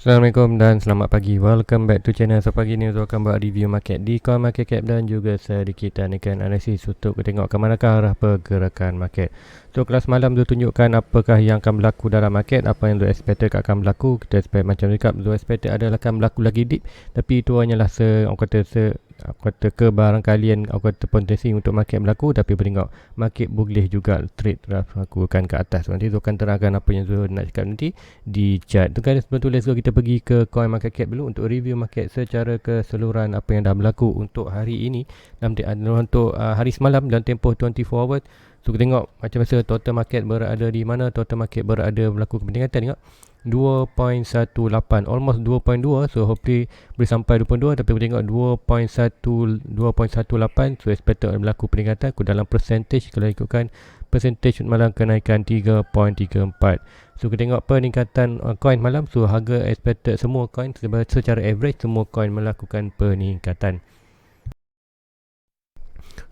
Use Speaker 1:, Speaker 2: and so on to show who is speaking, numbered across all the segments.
Speaker 1: Assalamualaikum dan selamat pagi. Welcome back to channel. So pagi ni untuk akan buat review market di coin market cap dan juga sedikit teknikal analisis untuk tengok ke manakah arah pergerakan market. So kelas malam tu tunjukkan apakah yang akan berlaku dalam market, apa yang expected akan berlaku. Kita expect macam recap, expected adalah akan berlaku lagi dip, tapi itu hanyalah aku kata kebarangkalian, aku kata potensi untuk market berlaku, tapi tengok market boleh juga trade lakukan ke atas. Nanti tu akan terangkan apa yang Zul nak cakap nanti di chart tu kan. Sebelum tu let's go kita pergi ke coin market cap dulu untuk review market secara keseluruhan apa yang dah berlaku untuk hari ini dan untuk hari semalam dalam tempoh 24 hours. So kita tengok macam biasa total market berada di mana. Total market berada berlaku kepentingan, tengok 2.18, almost 2.2. So hopefully boleh sampai 2.2, tapi kita tengok 2.18. So expected berlaku peningkatan dalam percentage. Kalau ikutkan percentage malam kenaikan 3.34. So kita tengok peningkatan coin malam. So harga expected semua coin secara average semua coin melakukan peningkatan.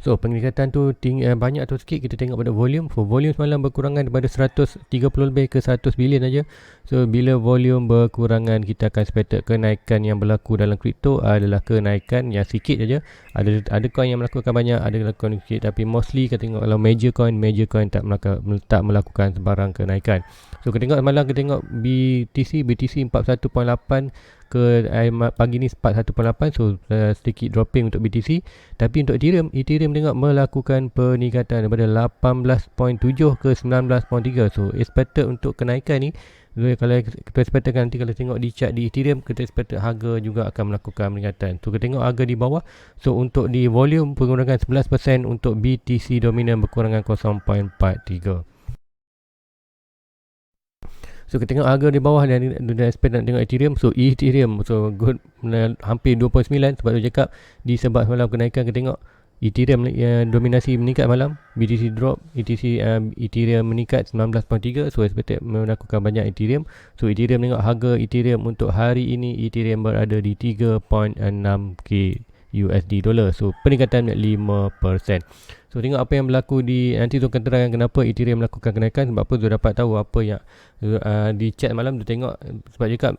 Speaker 1: So peningkatan tu banyak atau sikit kita tengok pada volume. For volume semalam berkurangan daripada 130 lebih ke 100 bilion aja. So bila volume berkurangan, kita akan expect kenaikan yang berlaku dalam kripto adalah kenaikan yang sikit aja. Ada coin yang melakukan banyak, ada coin sikit, tapi mostly kita tengok kalau major coin tak melakukan sebarang kenaikan. So kita tengok semalam, kita tengok BTC 41.8 ke pagi ni 41.8. So sedikit dropping untuk BTC, tapi untuk Ethereum tengok melakukan peningkatan daripada 18.7 ke 19.3. So expected untuk kenaikan ni, kalau kita expectkan nanti kalau tengok di chart di Ethereum, kita expect harga juga akan melakukan peningkatan. So kita tengok harga di bawah. So untuk di volume pengurangan 11%, untuk BTC dominan berkurangan 0.43. So kita tengok harga di bawah dan expect nak tengok Ethereum. So Ethereum good, hampir 2.9. Sebab tu cakap disebab semalam kenaikan, kita tengok Ethereum dominasi meningkat malam, BTC drop, Ethereum meningkat 19.3. So expected melakukan banyak Ethereum. So Ethereum tengok harga Ethereum untuk hari ini, Ethereum berada di 3.6k USD dollar. So peningkatan 5%. So tengok apa yang berlaku nanti tu akan terangkan kenapa Ethereum melakukan kenaikan. Sebab apa tu dapat tahu apa yang di chat malam tu tengok. Sebab cakap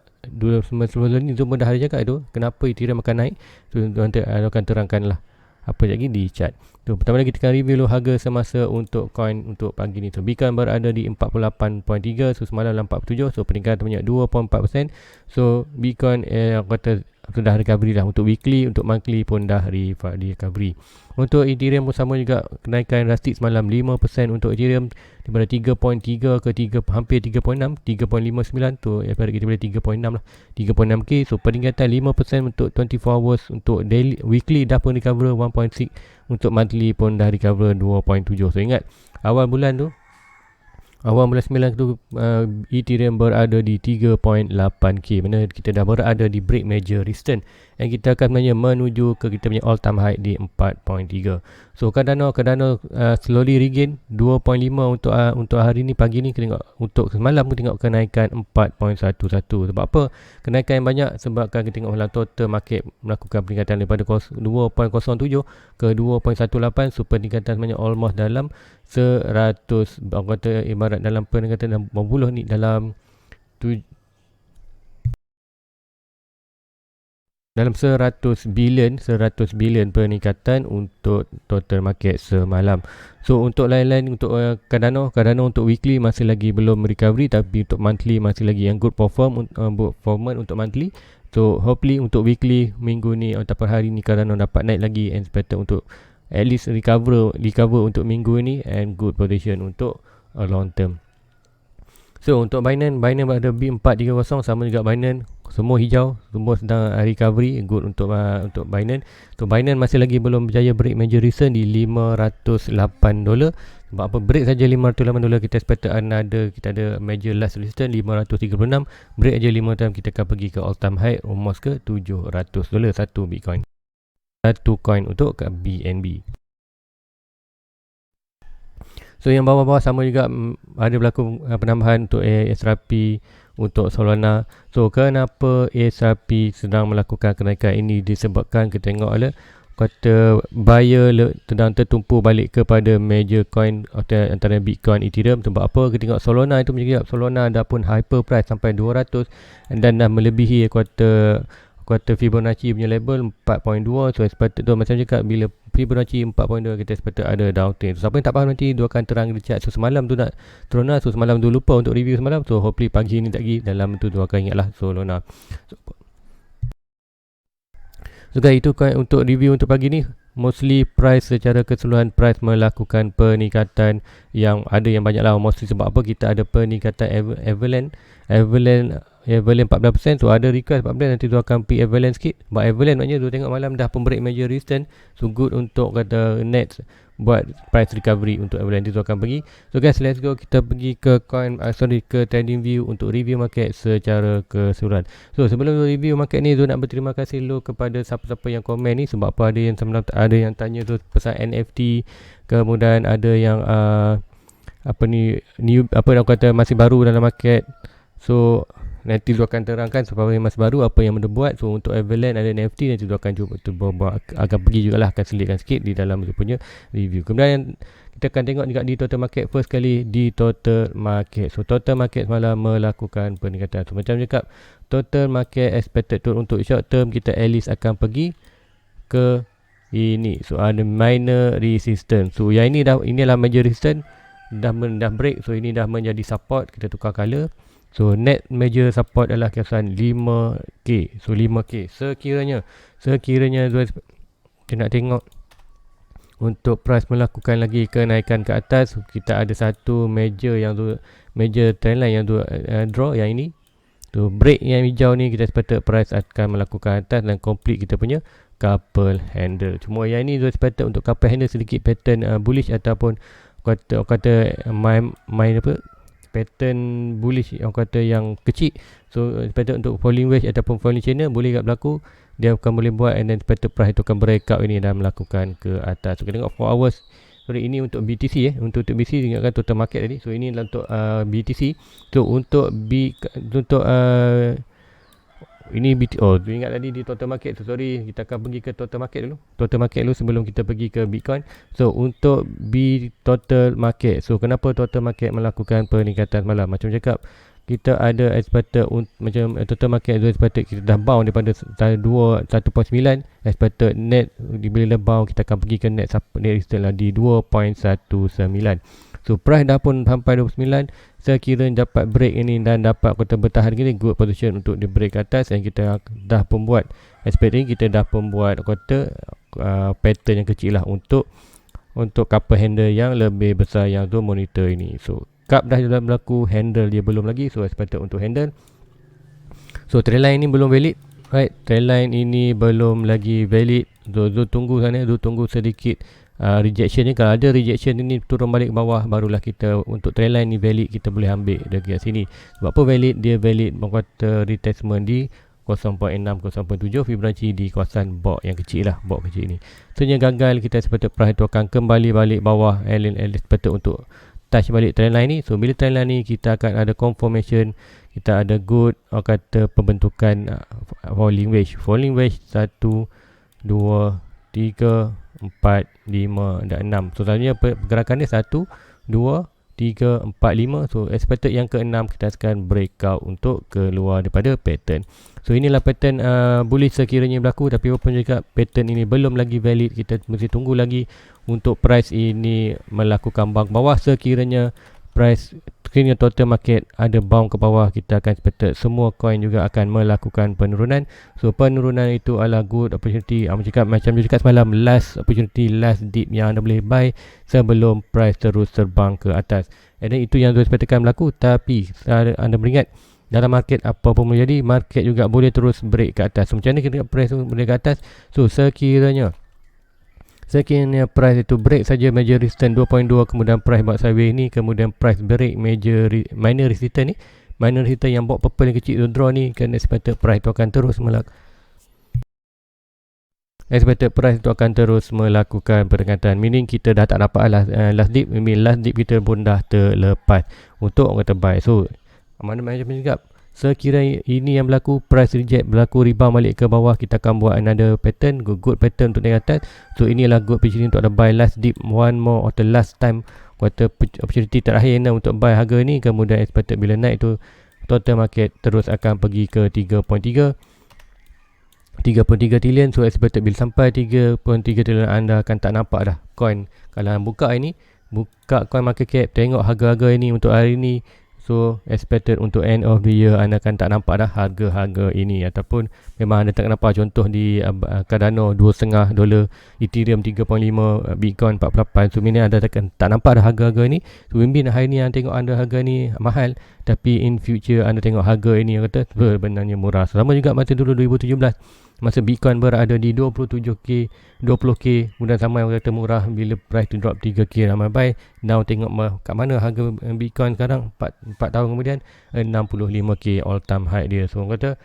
Speaker 1: sebelum ni tu dah ada cakap tu kenapa Ethereum akan naik. So nanti akan terangkan lah apa lagi di chat. Tu pertama lagi kita akan review harga semasa untuk coin untuk pagi ni. So Bitcoin berada di 48.3. So semalam 47. So peningkatan banyak 2.4%. So Bitcoin kata sudah recovery dah. Untuk weekly, untuk monthly pun dah recovery. Untuk Ethereum pun sama juga, kenaikan drastik semalam 5% untuk Ethereum daripada 3.3 ke hampir 3.6, 3.59 tu kita boleh 3.6 lah, 3.6k. So peningkatan 5% untuk 24 hours. Untuk daily, weekly dah pun recover 1.6, untuk monthly pun dah recover 2.7. So ingat awal bulan 9 tu Ethereum berada di 3.8k, mana kita dah berada di break major resistance, dan kita akan sebenarnya menuju ke kita punya all time high di 4.3. So Cardano slowly regain 2.5 untuk hari ni, pagi ni kita tengok. Untuk semalam kita tengok kenaikan 4.11. Sebab apa kenaikan yang banyak? Sebabkan kita tengok dalam total market melakukan peningkatan daripada 2.07 ke 2.18. So peningkatan sebenarnya almost dalam 100, aku kata ibarat dalam peningkatan dalam berpuluh ni, dalam 100 bilion peningkatan untuk total market semalam. So untuk lain-lain, untuk Cardano untuk weekly masih lagi belum recovery, tapi untuk monthly masih lagi yang good performance untuk monthly. So hopefully untuk weekly minggu ni atau hari ni Cardano dapat naik lagi, and expected untuk at least recover untuk minggu ni, and good position untuk long term. So untuk Binance berada B430, sama juga Binance, semua hijau, semua sedang recovery, good untuk Binance. So Binance masih lagi belum berjaya break major resistance di $508. Sebab apa break saja $508, kita expect kita ada major last resistance 536. Break aja 5 time, kita akan pergi ke all time high almost ke $700 satu Bitcoin, satu coin untuk BNB. So yang bawah-bawah sama juga ada berlaku penambahan untuk XRP, untuk Solana. So kenapa XRP sedang melakukan kenaikan ini? Disebabkan kita tengok kata buyer sedang tertumpu balik kepada major coin antara Bitcoin, Ethereum. Sebab apa? Kita tengok Solana itu menjadi Solana dah pun hyper price sampai 200 dan dah melebihi kuarter Fibonacci punya level 4.2. So sepatutnya tu macam cakap, bila Fibonacci 4.2 kita sepatutnya ada downtrend. So siapa yang tak faham nanti dia akan terang di chat. So semalam tu nak Solana, so semalam tu lupa untuk review semalam. So hopefully pagi ni tak lagi dalam tu akan ingatlah Solana. So guys, itu untuk review untuk pagi ni. Mostly price secara keseluruhan price melakukan peningkatan, yang ada yang banyak lah. Mostly sebab apa? Kita ada peningkatan Avalanche 14%. So ada request 14%, nanti tu akan pergi Avalanche sikit. But Avalanche maknanya tu tengok malam dah pun break major resistance. So good untuk kata net buat price recovery untuk Avalanche, tu akan pergi. So guys, let's go, kita pergi ke ke trading view untuk review market secara keseluruhan. So sebelum review market ni, tu nak berterima kasih dulu kepada siapa-siapa yang komen ni. Sebab apa? Ada yang tanya tu pasal NFT, kemudian ada yang new orang kata masih baru dalam market. So nanti tu akan terangkan sebab yang masih baru apa yang benda buat. So untuk Avalanche ada NFT, nanti tu akan cuba akan pergi jugalah, akan selitkan sikit di dalam dia punya review. Kemudian kita akan tengok juga di total market. First kali di total market. So total market semalam melakukan peningkatan. So macam cakap, total market expected turn untuk short term, kita at least akan pergi ke ini. So ada minor resistance. So yang inilah major resistance, dah break. So ini dah menjadi support. Kita tukar color. So net major support adalah kisaran 5K. So 5K sekiranya kita nak tengok untuk price melakukan lagi kenaikan ke atas, kita ada satu major trendline yang tu draw yang ini. So break yang hijau ni, kita sepatutnya price akan melakukan atas dan complete kita punya couple handle. Cuma yang ini tu sepatutnya untuk couple handle sedikit pattern bullish ataupun kata main apa, pattern bullish yang kata yang kecil. So sepatutnya untuk falling wedge ataupun falling channel boleh kat berlaku, dia akan boleh buat, and then sepatutnya price tu akan breakout ini dan melakukan ke atas. So kita tengok 4 hours. Sorry, ini untuk BTC untuk BTC ingatkan total market tadi. So ini adalah untuk BTC. So untuk ini ingat tadi di total market. So sorry, kita akan pergi ke total market dulu. Total market dulu sebelum kita pergi ke Bitcoin. So untuk total market. So kenapa total market melakukan peningkatan malam? Macam cakap, kita ada expected macam total market tu expected kita dah bound daripada 1.9. Expected net bila bound kita akan pergi ke net resistance lah di 2.19. So price dah pun sampai 29. Sekiranya dapat break ini dan dapat kita bertahan gini, good position untuk di break ke atas. Dan kita dah pembuat expecting, kita dah pembuat pattern yang kecil lah untuk couple handle yang lebih besar yang tu monitor ini. So cup dah berlaku, handle dia belum lagi. So expected untuk handle. So trendline ini belum valid, right? Trendline ini belum lagi valid. So tunggu sana, tunggu sedikit rejection ni. Kalau ada rejection ini turun balik ke bawah, barulah kita untuk trendline ni valid, kita boleh ambil dekat sini. Sebab apa valid? Dia valid kata retestment di 0.6, 0.7 Fibonacci di kawasan box yang kecil lah, box kecil ni. So yang gagal, kita sepatutnya price tu akan kembali balik bawah, sepatutnya untuk touch balik trendline ni. So bila trendline ni kita akan ada confirmation, kita ada good kata pembentukan falling wedge 1, 2, 3, 4, 5 dan 6. So selalunya pergerakan dia 1, 2, 3, 4, 5. So expected yang ke-6 kita akan breakout untuk keluar daripada pattern. So inilah pattern bullish sekiranya berlaku. Tapi walaupun juga pattern ini belum lagi valid, kita mesti tunggu lagi untuk price ini melakukan bounce bawah. Sekiranya total market ada bounce ke bawah, kita akan expected semua coin juga akan melakukan penurunan. So penurunan itu adalah good opportunity. Macam dia cakap semalam, last opportunity, last dip yang anda boleh buy sebelum price terus terbang ke atas. And then itu yang anda expectkan berlaku. Tapi anda beringat, dalam market apa pun boleh jadi, market juga boleh terus break ke atas. So macam mana kita price boleh ke atas? So sekiranya price itu break saja major resistance 2.2, kemudian price buat sideways ni, kemudian price break minor resistance ni, minor resistance yang box purple yang kecil tu draw ni, kerana expected price tu akan terus melakukan peningkatan. Meaning kita dah tak dapat last dip kita pun dah terlepas untuk orang kata buy. So mana macam cakap, sekiranya ini yang berlaku, price reject berlaku, rebound balik ke bawah, kita akan buat another pattern, good pattern untuk naik atas. So inilah good opportunity untuk ada buy last dip, one more of the last time quarter opportunity terakhir untuk buy harga ni. Kemudian expected bila naik tu total market terus akan pergi ke 3.3 trilion. So expected bila sampai 3.3 trilion, anda akan tak nampak dah coin. Kalau buka ini, buka coin market cap, tengok harga-harga ini untuk hari ini, so expected untuk end of the year anda akan tak nampak dah harga-harga ini, ataupun memang anda tak nampak. Contoh di Cardano $2.5, Ethereum 3.5, Bitcoin 48. So ini anda tak nampak dah harga-harga ini. So mungkin hari ni anda tengok anda harga ni mahal, tapi in future anda tengok harga ini yang kata sebenarnya murah. Sama juga masa dulu 2017, masa Bitcoin berada di 27k, 20k, kemudian sama yang kata murah, bila price tu drop 3k ramai buy. Now tengok kat mana harga Bitcoin sekarang, 4 tahun kemudian 65k all time high dia. So orang kata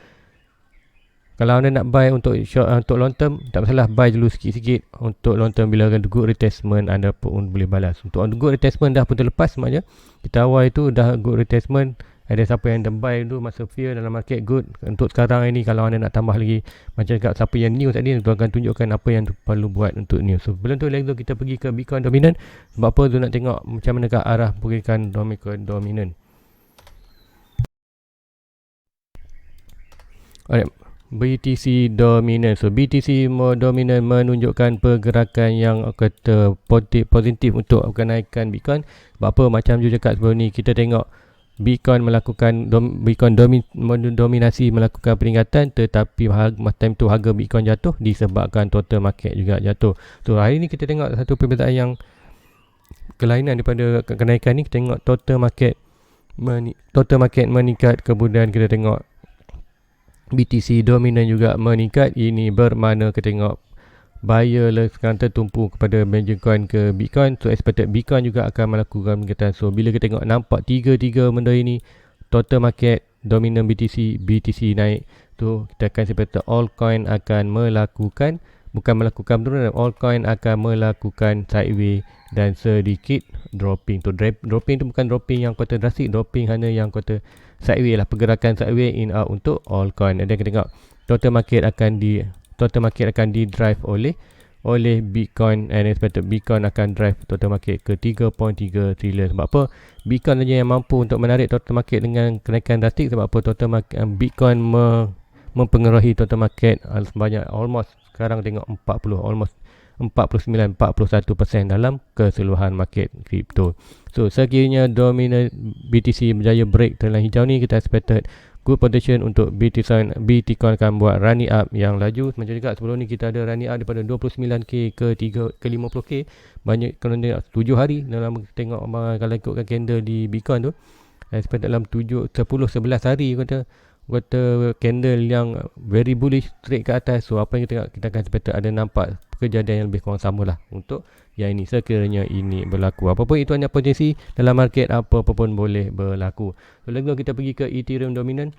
Speaker 1: kalau anda nak buy untuk short, untuk long term, tak masalah, buy dulu sikit-sikit. Untuk long term, bila ada good retestment, anda pun boleh balas. Untuk good retestment dah pun terlepas, maknanya kita awal itu dah good retestment. Ada siapa yang dah buy dulu masa fear dalam market, good. Untuk sekarang ini, kalau anda nak tambah lagi, macam cakap siapa yang new tadi, tu akan tunjukkan apa yang perlu buat untuk new. So sebelum tu lagi kita pergi ke Bitcoin dominant. Sebab apa tu, nak tengok macam mana ke arah pergerakan dominant. Alright, BTC dominant. So BTC dominant menunjukkan pergerakan yang kata positif untuk kenaikan Bitcoin. Sebab apa, macam je cakap sebelum ni, kita tengok Bitcoin melakukan dominasi, melakukan peningkatan, tetapi time tu harga Bitcoin jatuh disebabkan total market juga jatuh. So hari ni kita tengok satu perbezaan yang kelainan daripada kenaikan ni. Kita tengok total market meningkat, kemudian kita tengok BTC dominan juga meningkat. Ini bermakna kita tengok buyer sekarang tertumpu kepada major coin ke Bitcoin. So expected Bitcoin juga akan melakukan peningkatan. So bila kita tengok nampak tiga benda ini, total market dominan BTC naik, tu kita akan expected all coin akan melakukan, bukan melakukan penurunan, all coin akan melakukan sideways dan sedikit dropping. Tu dropping tu bukan dropping yang kata drastic, dropping hanya yang kata sideways lah, pergerakan sideways in out untuk all coin. Dan kita tengok total market akan di drive oleh Bitcoin, and expected Bitcoin akan drive total market ke 3.3 trilion. Sebab apa? Bitcoin saja yang mampu untuk menarik total market dengan kenaikan drastik. Sebab apa? Total market Bitcoin mempengaruhi total market sebanyak almost, sekarang tengok 41% dalam keseluruhan market kripto. So sekiranya dominant BTC berjaya break telan hijau ni, kita expected good potential untuk Bitcoin akan buat running up yang laju. Macam juga sebelum ni kita ada running up daripada 29k ke 50k. Banyak kalau tengok 7 hari dalam, tengok kalau ikutkan candle di Bitcoin tu, expect dalam 10-11 hari kata candle yang very bullish straight ke atas. So apa yang kita akan expect ada nampak kejadian yang lebih kurang sama lah untuk yang ini, sekiranya ini berlaku. Apapun itu hanya potensi dalam market, apa-apa pun boleh berlaku. So lagi kita pergi ke Ethereum dominant.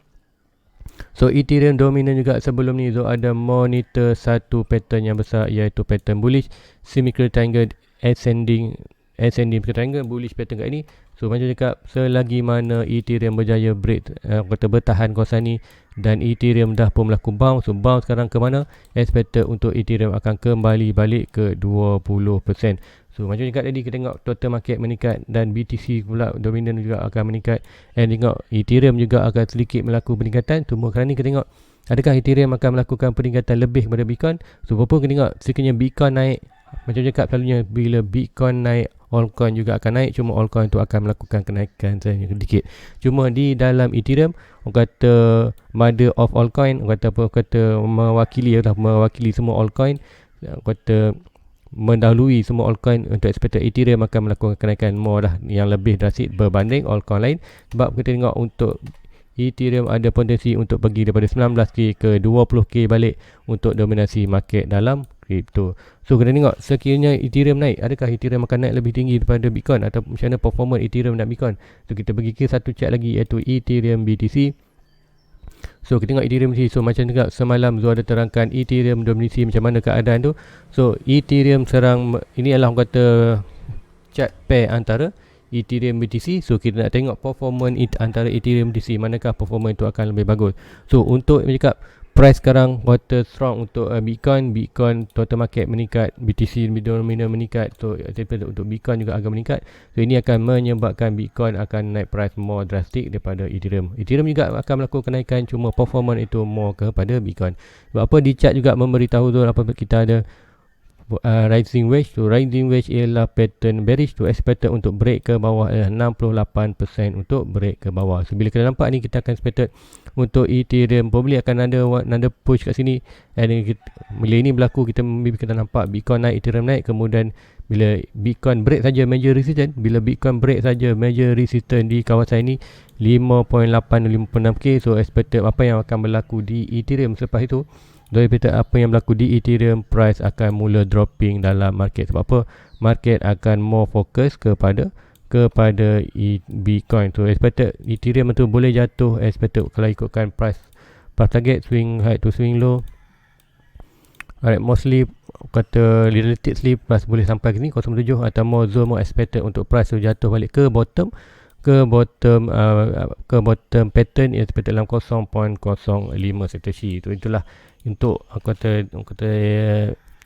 Speaker 1: So Ethereum dominant juga sebelum ni, so ada monitor satu pattern yang besar, iaitu pattern bullish, symmetrical triangle, ascending triangle, bullish pattern kat ini. So macam cakap, selagi mana Ethereum berjaya break, bertahan kawasan ni, dan Ethereum dah pun melakukan bounce. So bounce sekarang ke mana? Expected untuk Ethereum akan kembali balik ke 20%. So macam cakap tadi, kita tengok total market meningkat dan BTC pula dominan juga akan meningkat, and tengok Ethereum juga akan sedikit melakukan peningkatan. Cuma kerana kita tengok adakah Ethereum akan melakukan peningkatan lebih kepada Bitcoin. So apa kita tengok, sekiranya Bitcoin naik, macam cakap selalunya bila Bitcoin naik, altcoin juga akan naik. Cuma altcoin tu akan melakukan kenaikan sedikit. Cuma di dalam Ethereum, orang kata mother of altcoin, orang kata mewakili semua altcoin, orang kata mendahului semua altcoin. Untuk expected Ethereum akan melakukan kenaikan more dah, yang lebih drastik berbanding altcoin lain. Sebab kita tengok untuk Ethereum ada potensi untuk pergi daripada 19k ke 20k balik untuk dominasi market dalam kripto. So kita tengok sekiranya Ethereum naik, adakah Ethereum akan naik lebih tinggi daripada Bitcoin, atau macam mana performance Ethereum dan Bitcoin. So kita pergi ke satu chart lagi, iaitu Ethereum BTC. So kita tengok Ethereum BTC. So macam juga semalam Zul ada terangkan Ethereum dominasi macam mana keadaan tu. So Ethereum serang, ini adalah orang kata chart pair antara Ethereum BTC. So kita nak tengok performance antara Ethereum BTC, manakah performance itu akan lebih bagus. So untuk cakap price sekarang water strong untuk Bitcoin total market meningkat, BTC dominant meningkat, so untuk Bitcoin juga agak meningkat. So ini akan menyebabkan Bitcoin akan naik price more drastic daripada Ethereum. Ethereum juga akan melakukan kenaikan, cuma performance itu more kepada Bitcoin. Sebab apa, di chart juga memberitahu tu apa kita ada rising wedge. So rising wedge ialah pattern bearish, to expected untuk break ke bawah adalah 68% untuk break ke bawah. So bila kita nampak ni, kita akan expected untuk Ethereum probably akan ada push kat sini, and bila ini berlaku, kita nampak Bitcoin naik, Ethereum naik. Kemudian bila Bitcoin break saja major resistance, di kawasan ini 5.856k, so expected apa yang akan berlaku di Ethereum selepas itu. Daripada apa yang berlaku di Ethereum, price akan mula dropping dalam market. Sebab apa? Market akan more fokus kepada Bitcoin. So expected Ethereum tu boleh jatuh, expected kalau ikutkan price target, swing high to swing low. Alright, mostly kata relatively price boleh sampai ke ni 0.7, atau more zone more expected untuk price tu jatuh balik ke bottom pattern yang expected dalam 0.05 satoshi. Itulah untuk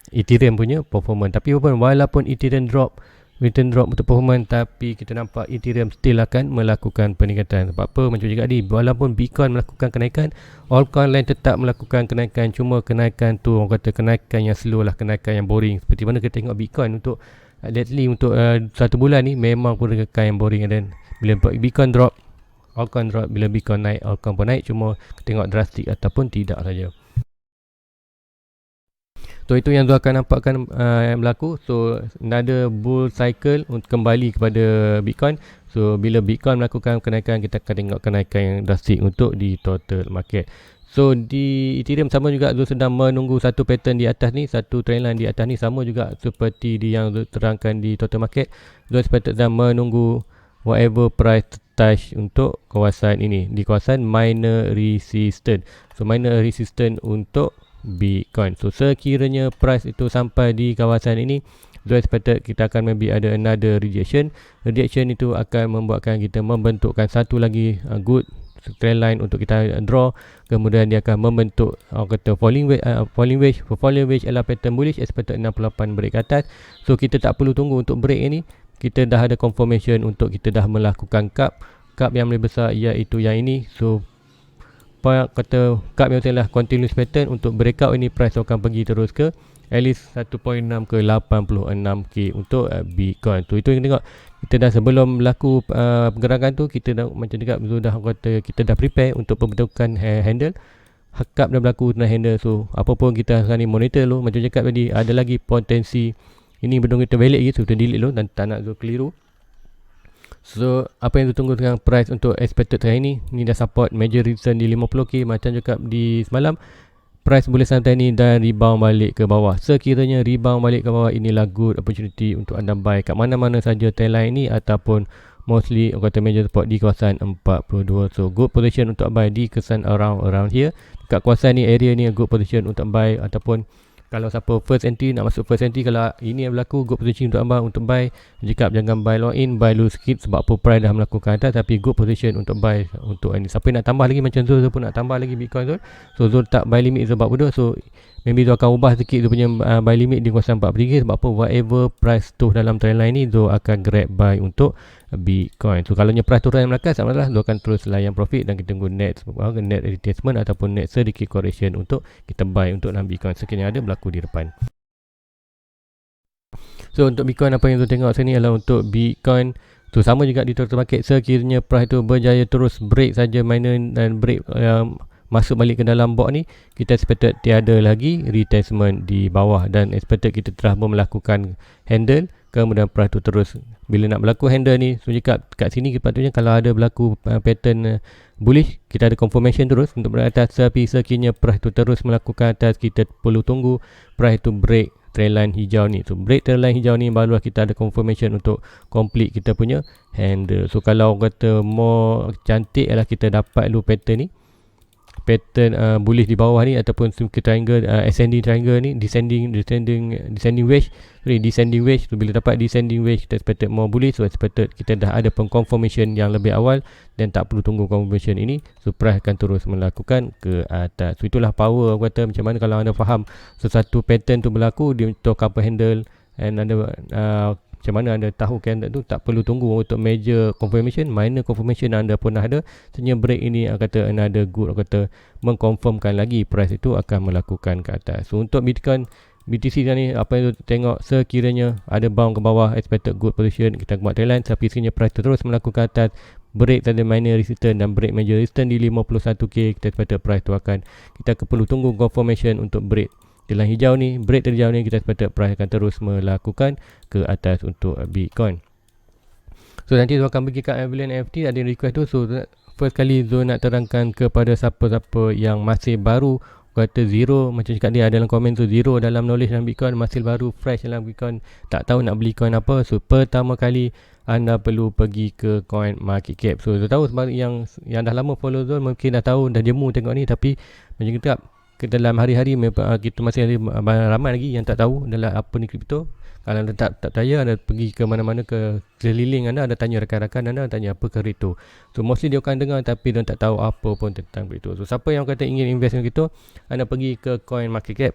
Speaker 1: Ethereum punya performance. Tapi walaupun Ethereum drop untuk performance, tapi kita nampak Ethereum still akan melakukan peningkatan. Sebab apa? Macam juga tadi, walaupun Bitcoin melakukan kenaikan, altcoin lain tetap melakukan kenaikan. Cuma kenaikan tu kenaikan yang slow lah, kenaikan yang boring. Seperti mana kita tengok Bitcoin untuk lately, untuk 1 bulan ni memang pun kenaikan yang boring. Dan bila Bitcoin drop, altcoin drop. Bila Bitcoin naik, altcoin pun naik. Cuma tengok drastik ataupun tidak saja. So itu yang tu akan nampakkan yang berlaku. So another bull cycle untuk kembali kepada Bitcoin. So bila Bitcoin melakukan kenaikan, kita akan tengok kenaikan yang drastik untuk di total market. So di Ethereum sama juga, Zul sedang menunggu satu pattern di atas ni, satu trend line di atas ni, sama juga seperti yang Zul terangkan di total market. Zul sedang menunggu whatever price touch untuk kawasan ini, di kawasan minor resistance. So minor resistance untuk Bitcoin. So sekiranya price itu sampai di kawasan ini, Zul expected kita akan maybe ada another rejection. Rejection itu akan membuatkan kita membentukkan satu lagi good trend line untuk kita draw. Kemudian dia akan membentuk falling wedge adalah pattern bullish, expected 68 break ke atas. So kita tak perlu tunggu untuk break ini, kita dah ada confirmation untuk kita dah melakukan cup yang lebih besar, iaitu yang ini. So cup yang adalah continuous pattern untuk breakout ini, price akan pergi terus ke at least 1.6 ke 86k untuk Bitcoin. So itu yang tengok, kita dah sebelum berlaku pergerakan tu, kita dah macam dekat kita dah prepare untuk pembentukan handle. Cup dah berlaku, kena handle. So apa pun kita sekarang ni monitor dulu. Macam cakap tadi, ada lagi potensi ini benda kita balik lagi, so kita delete dulu dan tak nak keliru. So apa yang ditunggu dengan price untuk expected hari ni dah support major resistance di 50k. Macam cakap di semalam, price boleh santai ni dan rebound balik ke bawah. Sekiranya rebound balik ke bawah, inilah good opportunity untuk anda buy kat mana-mana saja trendline ni, ataupun mostly major support di kawasan 42. So good position untuk buy di kesan around here. Dekat kawasan ni, area ni good position untuk buy. Ataupun kalau siapa first entry, nak masuk first entry, kalau ini yang berlaku, good position untuk abang untuk buy. Jika jangan buy long in, buy low sikit, sebab apa price dah melakukan atas, tapi good position untuk buy untuk ini. Siapa yang nak tambah lagi macam Zul pun nak tambah lagi Bitcoin Zul, so Zul tak buy limit sebab bodoh. So maybe Zul akan ubah sikit Zul punya buy limit di kawasan 4 sebab apa, whatever price tu dalam trend line ni, Zul akan grab buy untuk Bitcoin. So kalau price turun yang melangkah, sama lah Zul akan terus layan profit, dan kita tunggu net retracement ataupun net sedikit correction untuk kita buy untuk dalam Bitcoin sekiranya ada berlaku di depan. So untuk Bitcoin, apa yang Zul tengok sini adalah untuk Bitcoin. So sama juga di total market, sekiranya price tu berjaya terus break saja minor dan break masuk balik ke dalam box ni, kita expected tiada lagi retracement di bawah, dan expected kita telah melakukan handle. Kemudian price tu terus, bila nak berlaku handle ni, so jika kat sini sepatutnya kalau ada berlaku pattern bullish, kita ada confirmation terus untuk berada atas. Tapi sekiranya price tu terus melakukan atas, kita perlu tunggu price tu break trendline hijau ni. So break trendline hijau ni, barulah kita ada confirmation untuk complete kita punya handle. So kalau kata more cantik ialah kita dapat dulu pattern ni, pattern bullish di bawah ni, ataupun triangle ascending triangle ni, descending wedge, descending wedge. So bila dapat descending wedge, kita expected more bullish. So expected kita dah ada confirmation yang lebih awal dan tak perlu tunggu confirmation ini. So price akan terus melakukan ke atas. So itulah power aku kata. Macam mana kalau anda faham sesuatu pattern tu berlaku di untuk cover handle, and anda macam mana anda tahu candle tu, tak perlu tunggu untuk major confirmation. Minor confirmation anda pun dah ada, sebenarnya break ini kata another good, kata mengkonfirmkan lagi price itu akan melakukan ke atas. So untuk Bitcoin BTC ni, apa yang tengok, sekiranya ada bound ke bawah, expected good position, kita buat trendline. Tapi sekiranya price terus melakukan atas, break tadi minor resistance dan break major resistance di 51k, kita expected price tu akan, kita perlu tunggu confirmation untuk break dalam hijau ni. Break terhijau ni, kita expected price akan terus melakukan ke atas untuk Bitcoin. So nanti Zul akan pergi kat Avalanche NFT, ada request tu. So first kali Zul nak terangkan kepada siapa-siapa yang masih baru, kata zero, macam cakap dia dalam komen tu, zero dalam knowledge dalam Bitcoin, masih baru fresh dalam Bitcoin, tak tahu nak beli coin apa. So pertama kali anda perlu pergi ke coin market cap. So Zul tahu sebab yang dah lama follow Zul mungkin dah tahu, dah jemu tengok ni. Tapi macam kita dalam hari-hari kita masih ada ramai lagi yang tak tahu adalah apa ni kripto. Kalau anda tak percaya, anda pergi ke mana-mana, ke keliling anda tanya rakan-rakan anda, tanya apa kripto. So mostly dia akan dengar tapi dia tak tahu apa pun tentang kripto. So siapa yang kata ingin invest in kripto, anda pergi ke coin market cap.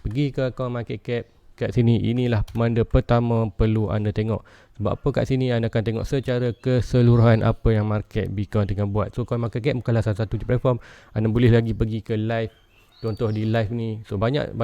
Speaker 1: Pergi ke coin market cap kat sini, inilah benda pertama perlu anda tengok. Sebab apa kat sini anda akan tengok secara keseluruhan apa yang market Bitcoin tengah buat. So coin market cap bukanlah salah satu platform. Anda boleh lagi pergi ke live. Contoh di live ni, so banyak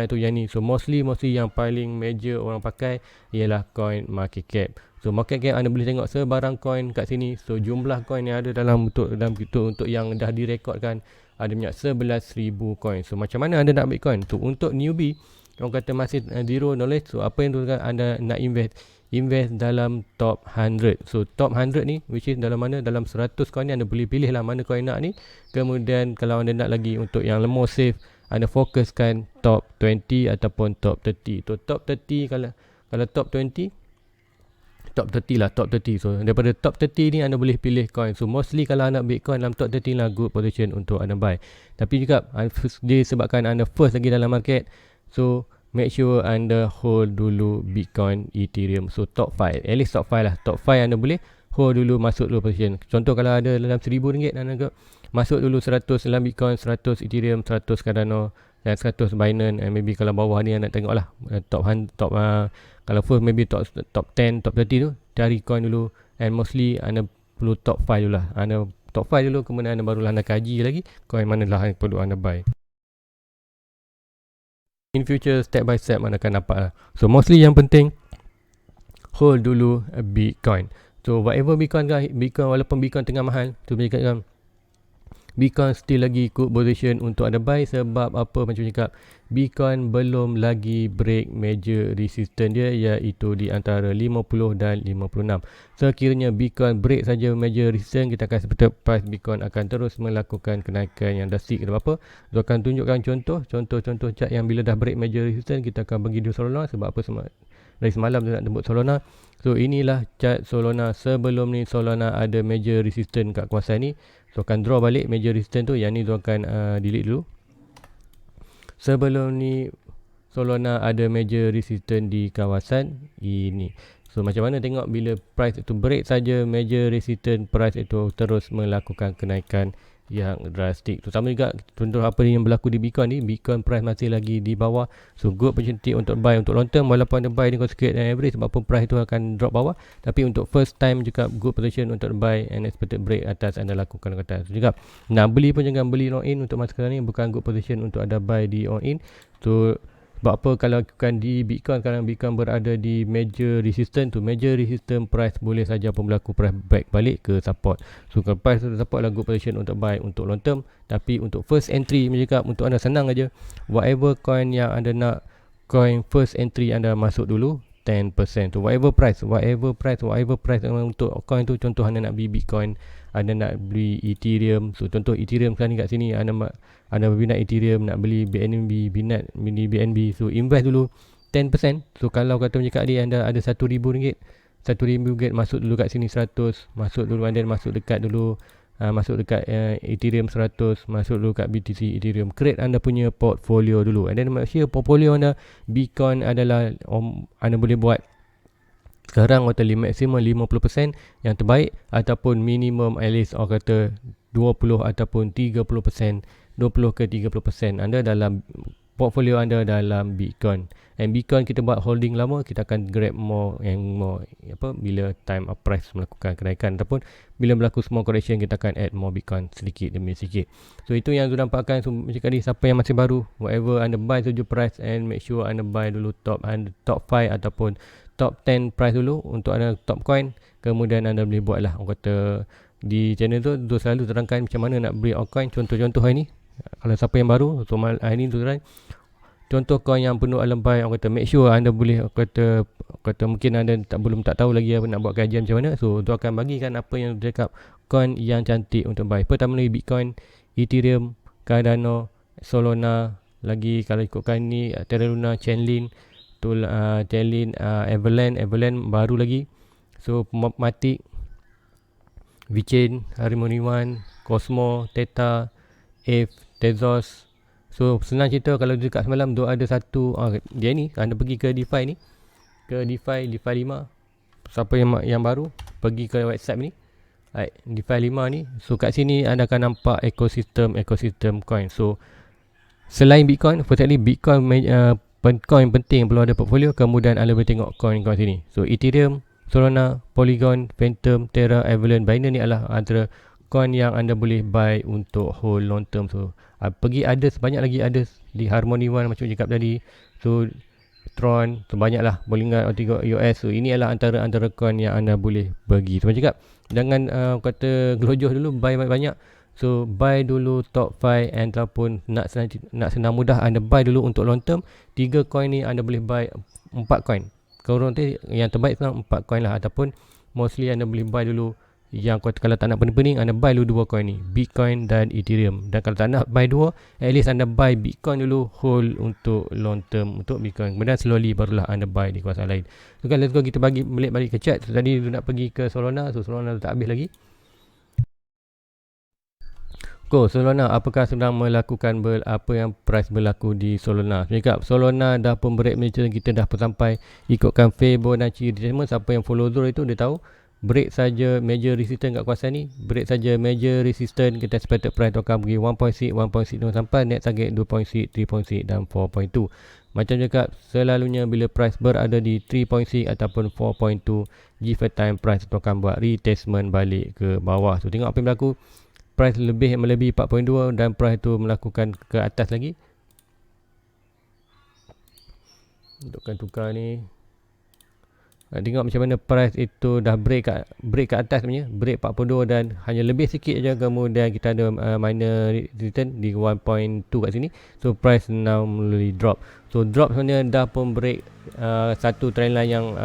Speaker 1: tu yang ni. So mostly yang paling major orang pakai ialah coin market cap. So market cap anda boleh tengok sebarang coin kat sini. So jumlah coin yang ada dalam kripto untuk yang dah direkodkan ada banyak 11,000 coin. So macam mana anda nak Bitcoin? So untuk newbie, orang kata masih zero knowledge, so apa yang anda nak invest dalam top 100. So top 100 ni, which is dalam mana, dalam 100 coin ni anda boleh pilih lah mana coin nak ni. Kemudian kalau anda nak lagi untuk yang more safe, anda fokuskan top 20 ataupun top 30. So top 30, kalau top 20, top 30 lah, top 30. So daripada top 30 ni anda boleh pilih coin. So mostly kalau anda Bitcoin dalam top 30 lah good position untuk anda buy. Tapi juga disebabkan anda first lagi dalam market, so make sure anda hold dulu Bitcoin, Ethereum. So top 5, at least top 5 lah. Top 5 anda boleh hold dulu, masuk dulu position. Contoh kalau ada dalam RM1,000 anda masuk dulu 100 dalam Bitcoin, 100 Ethereum, 100 Cardano dan 100 Binance. And maybe kalau bawah ni anda tengok lah kalau first maybe top 10, top 30 tu, cari coin dulu. And mostly anda perlu top 5 dulu lah. Anda top 5 dulu, kemudian anda barulah anda kaji lagi coin mana lah yang perlu anda buy. In future, step by step anda akan dapat lah. So mostly yang penting, hold dulu Bitcoin. So whatever Bitcoin walaupun Bitcoin tengah mahal, tu bercakap Bitcoin still lagi good position untuk anda buy. Sebab apa, macam cakap, Bitcoin belum lagi break major resistance dia, iaitu di antara 50 dan 56. Sekiranya Bitcoin break saja major resistance, kita akan seperti price Bitcoin akan terus melakukan kenaikan yang drastik. Sebab apa, saya akan tunjukkan contoh chart yang bila dah break major resistance, kita akan pergi di Solana. Sebab apa, dari semalam saya nak tembuk Solana. So inilah chart Solana. Sebelum ni Solana ada major resistance kat kawasan ni. So akan draw balik major resistance tu. Yang ni tu akan delete dulu. Sebelum ni Solana ada major resistance di kawasan ini. So macam mana tengok bila price itu break saja major resistance, price itu terus melakukan kenaikan yang drastik. So sama juga contoh apa yang berlaku di Bitcoin ni. Bitcoin price masih lagi di bawah. So good opportunity untuk buy untuk long term, walaupun anda buy dengan sikit dan average, sebab pun price itu akan drop bawah. Tapi untuk first time juga good position untuk buy and expected break atas, anda lakukan ke atas. So juga nak beli pun jangan beli all in untuk masa sekarang ni, bukan good position untuk anda buy di all in. So sebab apa, kalau lakukan di Bitcoin, sekarang Bitcoin berada di major resistance tu, major resistance price boleh saja pun berlaku price back balik ke support. So kalau price tu support lah good position untuk buy untuk long term. Tapi untuk first entry, macam untuk anda senang aja, whatever coin yang anda nak, coin first entry anda masuk dulu 10%. So whatever price untuk coin tu. Contoh anda nak beli Bitcoin, anda nak beli Ethereum. So contoh Ethereum sekarang ni kat sini, anda minat Ethereum, nak beli BNB, beli BNB. So invest dulu 10%. So kalau kata macam tadi anda ada RM1,000, RM1,000 masuk dulu kat sini 100, masuk dulu, and then masuk dekat dulu masuk dekat Ethereum 100, masuk dulu kat BTC Ethereum, create anda punya portfolio dulu, and then make sure portfolio anda Bitcoin adalah anda boleh buat sekarang maksimum 50% yang terbaik, ataupun minimum at least orang kata 20 ataupun 30%, 20 ke 30% anda dalam portfolio anda dalam Bitcoin. And Bitcoin kita buat holding lama, kita akan grab more bila time of price melakukan kenaikan, ataupun bila berlaku small correction kita akan add more Bitcoin sedikit demi sedikit. So itu yang saya nampakkan. So macam tadi, siapa yang masih baru, whatever anda buy tujuh price, and make sure anda buy dulu top 5 ataupun top 10 price dulu untuk anda top coin. Kemudian anda boleh buat lah, orang kata di channel tu selalu terangkan macam mana nak beli altcoin. Contoh-contoh hari ni, kalau siapa yang baru, so hari ni tuan, contoh coin yang penuh alam buy, orang kata make sure anda boleh, orang kata mungkin anda belum tak tahu lagi apa nak buat kajian macam mana. So tu akan bagikan apa yang cakap coin yang cantik untuk buy. Pertama lagi Bitcoin, Ethereum, Cardano, Solana, lagi kalau ikutkan ni Terra Luna, Chainlink, Chainlink, Avalanche baru lagi. So Matic, VeChain, Harmony One, Cosmo, Theta, Aave, Tezos. So senang cerita, kalau dekat semalam tu ada satu dia ni, anda pergi ke DeFi ni, ke DeFi 5. Siapa yang baru pergi ke website ni, DeFi 5 ni. So kat sini anda akan nampak ekosistem coin. So selain Bitcoin, firstly Bitcoin coin penting perlu ada portfolio. Kemudian anda boleh tengok coin sini. So Ethereum, Solana, Polygon, Phantom, Terra, Avalanche, Binance ni adalah antara coin yang anda boleh buy untuk hold long term. So pergi others, banyak lagi others di Harmony One macam cakap tadi. So Tron, so banyak lah, boleh ingat US. So ini adalah antara coin yang anda boleh pergi. So macam cakap, jangan kata gelojoh dulu, buy banyak. So buy dulu top 5, ataupun nak senang mudah anda buy dulu untuk long term. 3 coin ni anda boleh buy 4 coin. Kalau nanti yang terbaik sekarang 4 coin lah, ataupun mostly anda boleh buy dulu yang kalau tak nak pening-pening, anda buy dulu 2 coin ni, Bitcoin dan Ethereum. Dan kalau tak nak buy 2, at least anda buy Bitcoin dulu, hold untuk long term untuk Bitcoin. Kemudian slowly barulah anda buy di kawasan lain. So kan, let's go, kita balik ke chat. So tadi nak pergi ke Solana. So Solana tak habis lagi. Solana, apakah sedang melakukan apa yang price berlaku di Solana? Cakap Solana dah pun break macam kita dah sampai ikutkan Fibonacci retracement. Siapa yang follow Zul itu dia tahu break saja major resistance kat kawasan ni, break saja major resistance, kita expected price akan pergi 1.6 sampai net target 2.6, 3.6 dan 4.2. Macam cakap selalunya bila price berada di 3.6 ataupun 4.2, give a time price akan buat retestment balik ke bawah. So tengok apa yang berlaku. Price melebihi 4.2 dan price tu melakukan ke atas lagi. Untukkan tukar ni, tengok macam mana price itu dah break ke atas sebenarnya, break 42 dan hanya lebih sikit je. Kemudian kita ada minor return di 1.2 kat sini. So price now mulai drop. So drop sebenarnya dah pun break satu trend line yang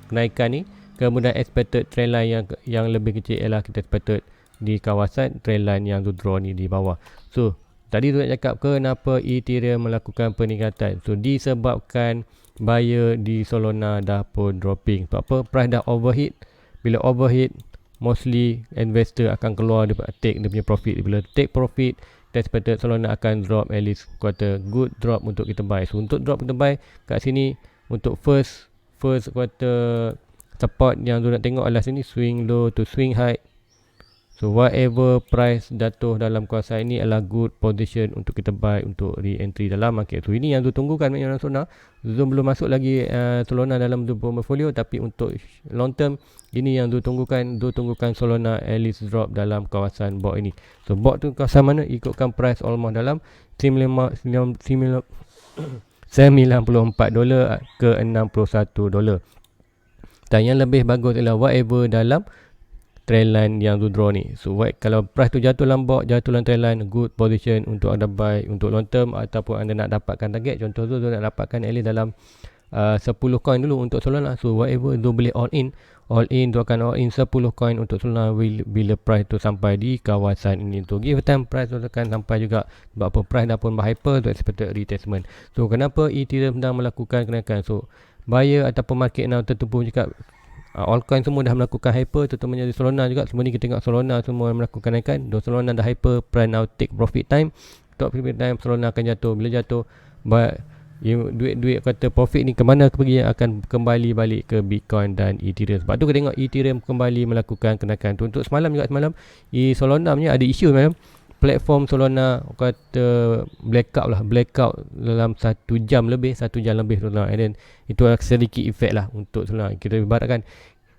Speaker 1: kenaikan ni. Kemudian expected trend line yang lebih kecil ialah kita expected di kawasan trend line yang tu draw ni di bawah. So tadi tu nak cakap kenapa Ethereum melakukan peningkatan. So disebabkan buyer di Solana dah pun dropping. Sebab apa? Price dah overheat. Bila overheat, mostly investor akan keluar, dia take dia punya profit. Bila take profit, expected Solana akan drop, at least quarter good drop untuk kita buy. So untuk drop kita buy kat sini, untuk first quarter support yang tu nak tengok adalah sini, swing low to swing high. So whatever price jatuh dalam kawasan ini adalah good position untuk kita buy, untuk re-entry dalam market. So ini yang tu tunggukan dalam Solana. Zoom belum masuk lagi Solana dalam portfolio, tapi untuk long term ini yang tu tunggukan. Solana at least drop dalam kawasan bot ini. So bot tu kawasan mana? Ikutkan price almost dalam $94 ke $61. Dan yang lebih bagus adalah whatever dalam trend line yang tu draw ni. So kalau price tu jatuh dalam trend line, good position untuk anda buy untuk long term, ataupun anda nak dapatkan target. Contoh tu nak dapatkan at least dalam 10 coin dulu untuk Solana. So whatever tu boleh all in tu akan all in 10 coin untuk Solana bila price tu sampai di kawasan ini. Tu give time price tu akan sampai juga. Sebab apa? Price dah pun hyper tu expected retestment. So kenapa Ethereum sedang melakukan kenaikan? So buyer ataupun market now tertipu cakap Altcoin semua dah melakukan hyper, terutamanya di Solana juga. Semua ni kita tengok Solana semua melakukan naikkan. Solana dah hyper, price now take profit time. Top profit time Solana akan jatuh. Bila jatuh, duit-duit kata profit ni ke mana pergi, akan kembali balik ke Bitcoin dan Ethereum. Sebab tu kita tengok Ethereum kembali melakukan kenaikan. Untuk semalam juga, semalam Solana punya ada isu semalam. Platform Solana kata blackout dalam 1 jam lebih Solana. And then itu sedikit efek lah untuk Solana. Kita ibaratkan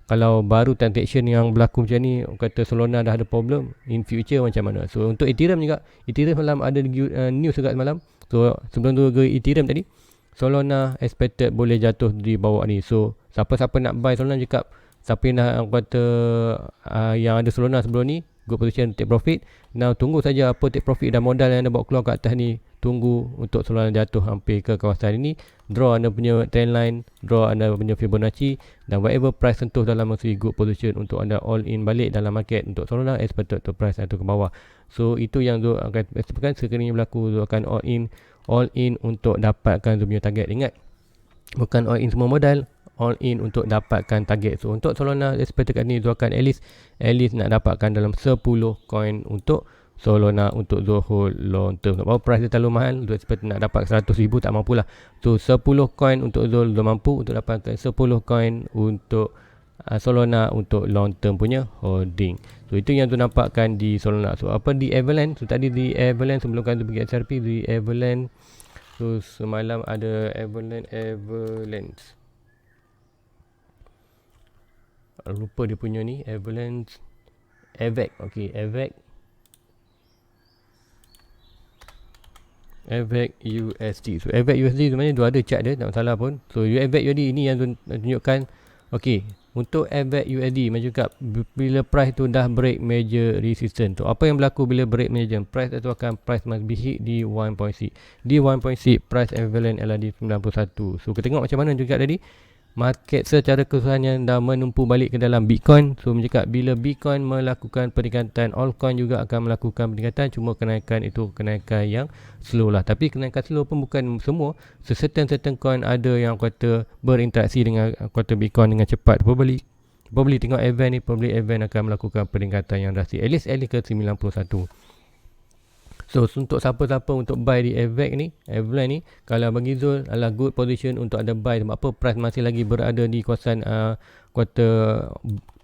Speaker 1: kalau baru transaction yang berlaku macam ni, kata Solana dah ada problem, in future macam mana. So untuk Ethereum juga, Ethereum malam ada news juga semalam. So sebelum tu ke Ethereum tadi, Solana expected boleh jatuh di bawah ni. So siapa-siapa nak buy Solana cakap, siapa yang nak kata yang ada Solana sebelum ni, good position take profit. Now tunggu saja apa take profit dan modal yang anda bawa keluar kat atas ni. Tunggu untuk Solana jatuh hampir ke kawasan ini. Draw anda punya trendline, draw anda punya Fibonacci, dan whatever price sentuh dalam masa good position untuk anda all in balik dalam market. Untuk Solana expected to price atau ke bawah. So itu yang Zul akan expectkan sekiranya berlaku. Zul akan all in untuk dapatkan Zul punya target. Ingat, bukan all in semua modal, all in untuk dapatkan target. So untuk Solana expected ni Zul akan at least nak dapatkan dalam 10 coin untuk Solana untuk Zul hold long term. Sebab price dia terlalu mahal, Zul expect nak dapat 100,000 tak mampulah. So 10 coin untuk Zul mampu untuk dapatkan 10 coin untuk Solana untuk long term punya holding. So itu yang tu nampakkan di Solana. So apa di Avalanche? So tadi di Avalanche sebelum kan tu pergi XRP di Avalanche. So semalam ada Avalanche. Lupa dia punya ni Avalanche AVAX. Okey, AVAX USD. So AVAX USD sebenarnya dia ada chart dia, tak masalah pun. So AVAX USD ini yang tunjukkan. Okey, untuk AVAX USD macam cakap, bila price tu dah break major resistance. So apa yang berlaku bila break major? Price tu akan must be hit di 1.6. Di 1.6 price equivalent adalah di 91. So kita tengok macam mana juga tadi. Market secara keseluruhannya dah menumpu balik ke dalam Bitcoin. So mencakap bila Bitcoin melakukan peningkatan, altcoin juga akan melakukan peningkatan. Cuma kenaikan itu kenaikan yang slow lah. Tapi kenaikan slow pun bukan semua. So certain coin ada yang kata berinteraksi dengan kata Bitcoin dengan cepat. Probably tengok event ni, probably event akan melakukan peningkatan yang drastik. At least ke 91. So untuk siapa-siapa untuk buy di Avalanche ni, kalau bagi Zul adalah good position untuk ada buy. Sebab apa? Price masih lagi berada di kawasan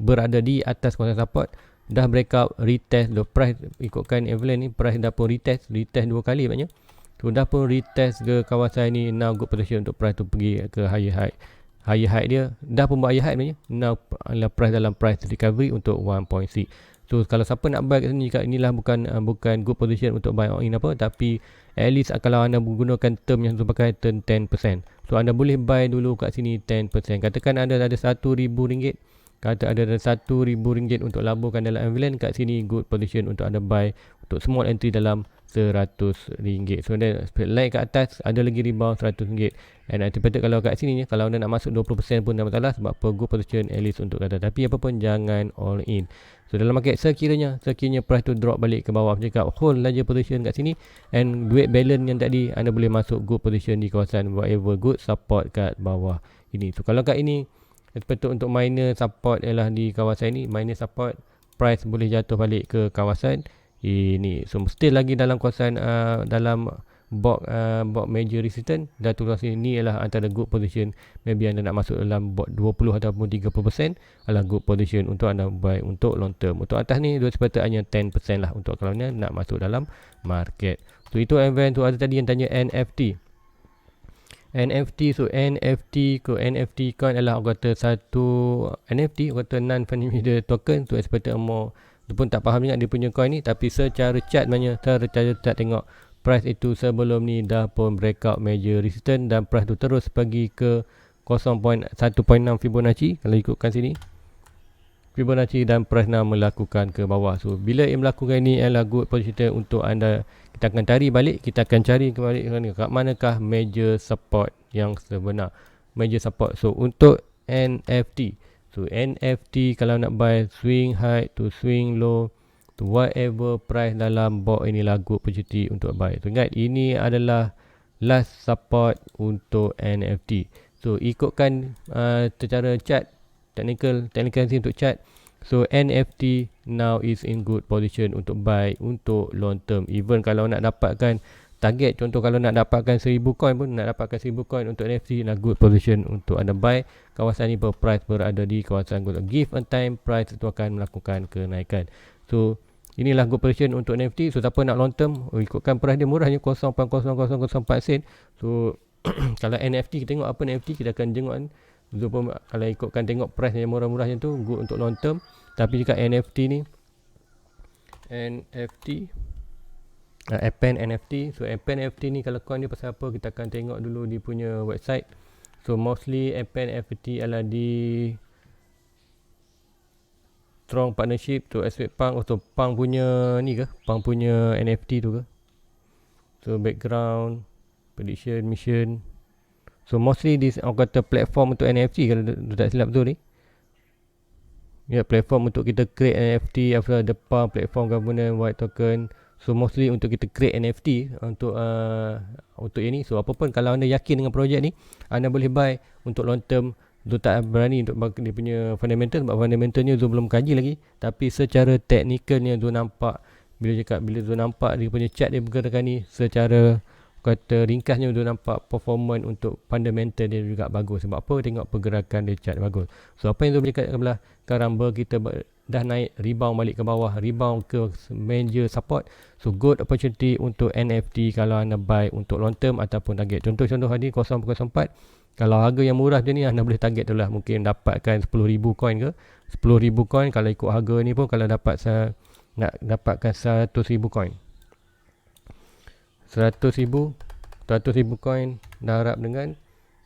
Speaker 1: berada di atas kawasan support. Dah breakout, retest the price. Ikutkan Avalanche ni, price dah pun retest 2 kali maknanya. So dah pun retest ke kawasan ni. Now good position untuk price tu pergi ke higher high dia. Dah pun buat higher high maknanya. Now price dalam price recovery untuk 1.6. So kalau siapa nak buy kat sini, inilah bukan good position untuk buy in apa, tapi at least kalau anda menggunakan term yang pakai term 10%. So anda boleh buy dulu kat sini 10%. Katakan anda ada RM1,000. Kata ada RM1,000 untuk laburkan dalam Avalanche, kat sini good position untuk anda buy untuk small entry dalam RM100. So then naik ke atas, ada lagi rebound RM100. And anticipated kalau kat sini kalau anda nak masuk 20% pun tak masalah, sebab per good position at least untuk kata. Tapi apa pun jangan all in. So dalam market sekiranya price tu drop balik ke bawah, cakap hold saja position kat sini, and duit balance yang tadi anda boleh masuk good position di kawasan whatever good support kat bawah ini. So kalau kat ini expected untuk minor support ialah di kawasan ini, minor support price boleh jatuh balik ke kawasan ini. So still lagi dalam kawasan dalam box major resistance. Dah turun sini ialah antara good position. Maybe anda nak masuk dalam box 20 ataupun 30% adalah good position untuk anda buy untuk long term. Untuk atas ni dua sepatutnya hanya 10% lah untuk kalau anda nak masuk dalam market. So itu event tu. Ada tadi yang tanya NFT. So NFT coin adalah orang kata satu NFT, orang kata non-fungible token. Tu expected more. Dia pun tak faham ingat dia punya coin ni, tapi secara chart banyak, secara chart tengok price itu sebelum ni dah pun breakout major resistance, dan price tu terus pergi ke 0.1.6 Fibonacci. Kalau ikutkan sini Fibonacci, dan price nak melakukan ke bawah. So bila ia melakukan ni adalah good position untuk anda. Kita akan cari balik, kita akan cari kembali kat manakah major support yang sebenar, major support. So untuk NFT, so NFT kalau nak buy swing high to swing low to whatever price dalam box inilah good opportunity untuk buy. So ingat, ini adalah last support untuk NFT. So ikutkan secara chart technicality untuk chart. So NFT now is in good position untuk buy untuk long term. Even kalau nak dapatkan target, contoh kalau nak dapatkan 1000 coin pun, nak dapatkan 1000 coin untuk NFT, nak good position untuk anda buy. Kawasan ni price berada di kawasan good. Give a time, price itu akan melakukan kenaikan. So inilah good position untuk NFT. So siapa nak long term, ikutkan price dia murahnya 0.0004 sen. So kalau NFT, kita tengok apa NFT, kita akan jenguk kan. So, kalau ikutkan tengok price yang murah-murahnya tu, good untuk long term. Tapi jika NFT ni, Appen NFT. So Appen NFT ni kalau coin dia pasal apa, kita akan tengok dulu dia punya website. So mostly Appen NFT adalah di strong partnership to Aspect Punk atau Punk punya ni ke? Punk punya NFT tu ke? So background, prediction, mission. So mostly this orang kata platform untuk NFT kalau tak silap betul ni. Ya, platform untuk kita create NFT after the Punk platform governance white token. So mostly untuk kita create NFT untuk ini. So apa pun kalau anda yakin dengan projek ni, anda boleh buy untuk long term. Zul tak berani untuk bagi dia punya fundamental, sebab fundamentalnya Zul belum kaji lagi. Tapi secara teknikalnya Zul nampak, bila Zul nampak dia punya chart dia bergerakkan ni, secara kata ringkasnya Zul nampak performance untuk fundamental dia juga bagus. Sebab apa? Tengok pergerakan dia chart bagus. So apa yang Zul bercakap sebelah sekarang, kita dah naik, rebound balik ke bawah, rebound ke major support. So good opportunity untuk NFT kalau anda buy untuk long term ataupun target. Contoh hari ni 0.04. Kalau harga yang murah je ni, anda boleh target tu lah, mungkin dapatkan 10,000 coin ke 10,000 coin. Kalau ikut harga ni pun, kalau dapat nak dapatkan 100,000 coin, 100,000 coin darab dengan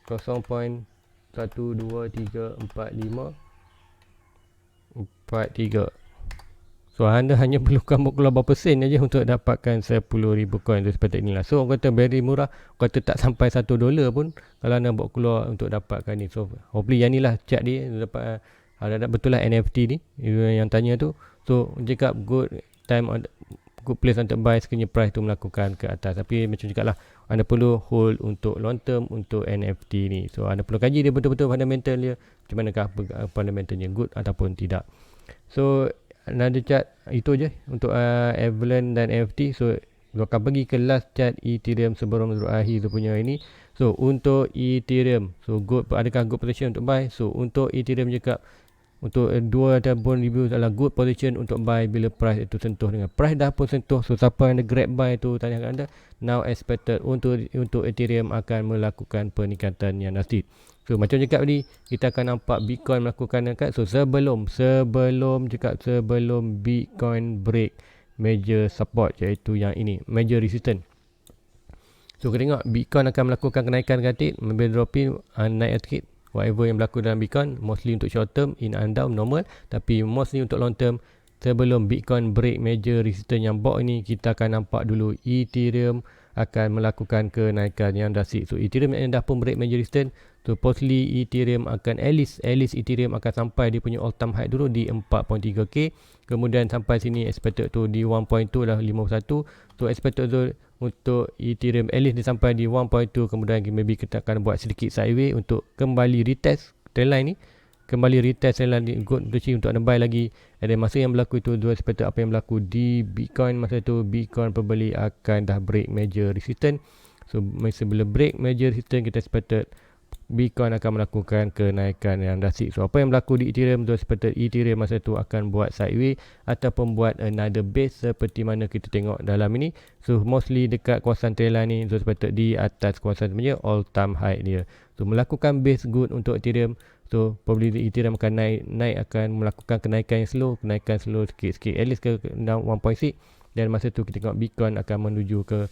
Speaker 1: 0.1234543. So anda hanya perlukan keluar berapa sen aja untuk dapatkan 10,000 coin tu seperti inilah. So orang kata very murah, orang kata tak sampai $1 pun kalau anda buat keluar untuk dapatkan ni. So hopefully yang ni lah chart dia dapat ada betul lah NFT ni yang tanya tu. So cakap good time, good place untuk buy sekiranya price tu melakukan ke atas. Tapi macam cakap lah, anda perlu hold untuk long term untuk NFT ni. So anda perlu kaji dia betul-betul fundamental dia, macam manakah fundamentalnya good ataupun tidak. So another chart itu je untuk Avalanche dan NFT. So Zul akan pergi ke last chart Ethereum sebelum Zul akhir Zul punya ini. So untuk Ethereum, so good, adakah good position untuk buy? So untuk Ethereum cakap untuk 2 ataupun review adalah good position untuk buy bila price itu sentuh. Dengan price dah pun sentuh, so siapa yang ada grab buy tu, tanya kat anda, now expected untuk Ethereum akan melakukan peningkatan yang drastik. So macam cakap tadi, kita akan nampak Bitcoin melakukan angkat. So sebelum Bitcoin break major support, iaitu yang ini, major resistance. So kita tengok Bitcoin akan melakukan kenaikan gantik, maybe dropping, naik sikit. Whatever yang berlaku dalam Bitcoin, mostly untuk short term, in and down, normal. Tapi mostly untuk long term, sebelum Bitcoin break major resistance yang box ini, kita akan nampak dulu Ethereum akan melakukan kenaikan yang drastik. So Ethereum yang dah pun break major resistance, so possibly Ethereum akan at least Ethereum akan sampai dia punya all time high dulu di 4.3k. Kemudian sampai sini expected tu di 1.2 lah 51. So expected tu untuk Ethereum at least dia sampai di 1.2. Kemudian maybe kita akan buat sedikit sideways untuk kembali retest trendline ni, kembali retest trendline ni, good untuk anda buy lagi. Ada masa yang berlaku itu, dua expected apa yang berlaku di Bitcoin masa tu, Bitcoin pembeli akan dah break major resistance. So sebelum break major resistance, kita expected Bitcoin akan melakukan kenaikan yang drastik. So apa yang berlaku di Ethereum tu, seperti Ethereum masa tu akan buat sideways ataupun buat another base seperti mana kita tengok dalam ini. So mostly dekat kawasan trendline ni, so seperti di atas kawasan punya all time high dia. So melakukan base good untuk Ethereum. So probably Ethereum akan naik akan melakukan kenaikan yang slow, sikit-sikit, at least ke 1.6. Dan masa tu kita tengok Bitcoin akan menuju ke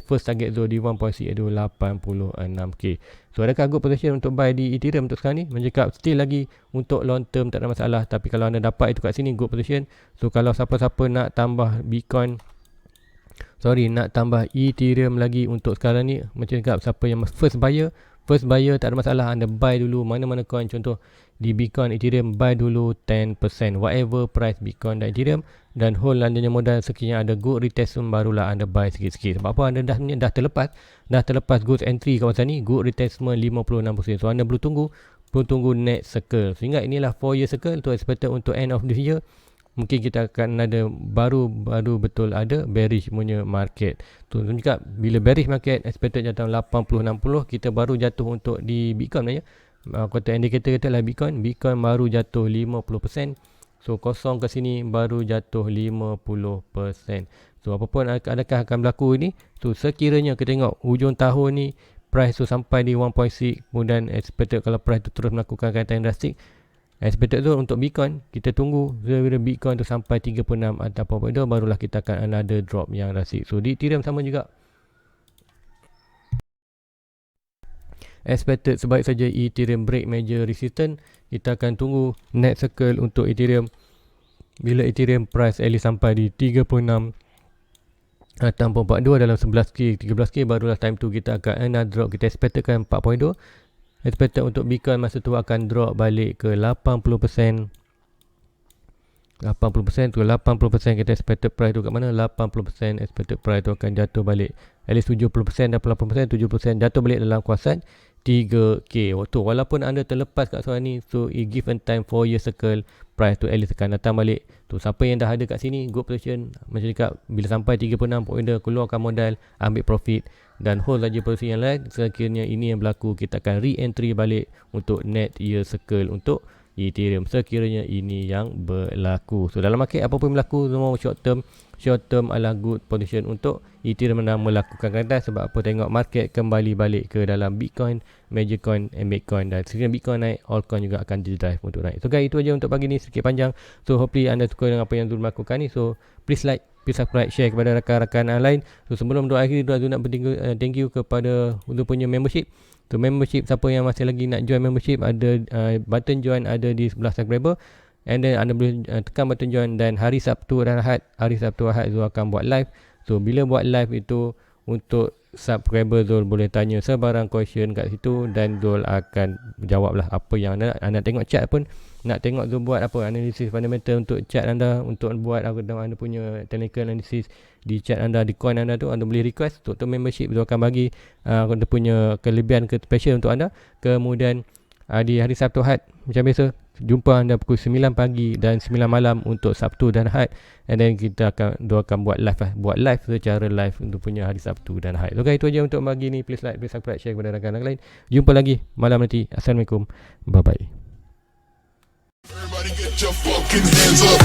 Speaker 1: first target zone di 1.6 iaitu 86k. So adakah good position untuk buy di Ethereum untuk sekarang ni? Mencakap still lagi untuk long term tak ada masalah. Tapi kalau anda dapat itu kat sini good position. So kalau siapa-siapa nak tambah nak tambah Ethereum lagi untuk sekarang ni, macam cakap siapa yang first buyer tak ada masalah. Anda buy dulu mana-mana coin. Contoh di Bitcoin, Ethereum, buy dulu 10% whatever price Bitcoin dan Ethereum, dan hold landanya modal sekiranya ada good retracement, barulah anda buy sikit-sikit. Sebab apa? Anda dah terlepas good entry kawasan ni, good retracement 56%. So anda perlu tunggu pun tunggu next circle. So ingat, inilah 4 year circle tu expected untuk end of this year. Mungkin kita akan ada baru betul ada bearish punya market. Tu cakap bila bearish market expected jatuh 80-60, kita baru jatuh untuk di Bitcoin aja. Kotak indikator kita lah Bitcoin baru jatuh 50%. So kosong ke sini baru jatuh 50%. So apapun adakah akan berlaku ni. So sekiranya kita tengok hujung tahun ni price tu sampai di 1.6, kemudian expected kalau price tu terus melakukan kenaikan drastik, expected tu untuk Bitcoin kita tunggu bila Bitcoin tu sampai 36 atau apa-apa tu, barulah kita akan another drop yang drastik. So di Ethereum sama juga, expected sebaik saja Ethereum break major resistance, kita akan tunggu next circle untuk Ethereum bila Ethereum price at least sampai di 36 atau 4.42 dalam 11k 13k, barulah time tu kita akan another drop. Kita expectedkan 4.2, expected untuk Bitcoin masa tu akan drop balik ke 80%. 80% tu 80% kita expected price tu kat mana, 80% expected price tu akan jatuh balik at least 70% dan 80%, 70% jatuh balik dalam kawasan 3k. Waktu walaupun anda terlepas kat soal ni, so it given time 4 year circle, price tu at least akan datang balik. Tu siapa yang dah ada kat sini, good position, macam cakap bila sampai 36 point, keluarkan modal, ambil profit dan hold saja posisi yang lain. Sekiranya ini yang berlaku, kita akan re-entry balik untuk net year circle untuk Ethereum sekiranya ini yang berlaku. So dalam market apa pun berlaku, semua short term adalah good position untuk Ethereum yang melakukan kenaikan. Sebab apa, tengok market kembali balik ke dalam Bitcoin, major coin and Bitcoin, dan sekiranya Bitcoin naik, altcoin juga akan drive untuk naik. So guys, itu aja untuk pagi ni, sedikit panjang. So hopefully anda suka dengan apa yang Zul lakukan ni. So please like, please subscribe, share kepada rakan-rakan lain. So sebelum doa akhir, Zul nak thank you kepada Zul punya membership. So membership, siapa yang masih lagi nak join membership, ada button join ada di sebelah subscriber, and then anda boleh tekan button join. Dan hari Sabtu dan Ahad Zul akan buat live. So bila buat live itu, untuk subscriber Zul boleh tanya sebarang question kat situ, dan Zul akan jawab lah apa yang anda tengok chat pun, nak tengok Zul buat apa analisis fundamental untuk chat anda, untuk buat anda punya technical analysis di chat anda, di coin anda tu, anda boleh request untuk membership. Zul akan bagi anda punya kelebihan ke special untuk anda. Kemudian di hari Sabtu Ahad macam biasa, jumpa anda pukul 9 pagi dan 9 malam untuk Sabtu dan Ahad, and then kita akan buat live lah, buat live secara live untuk punya hari Sabtu dan Ahad. Okay, itu aja untuk pagi ni. Please like, please subscribe, share kepada rakan-rakan lain. Jumpa lagi malam nanti. Assalamualaikum, bye bye. Everybody get your fucking hands up.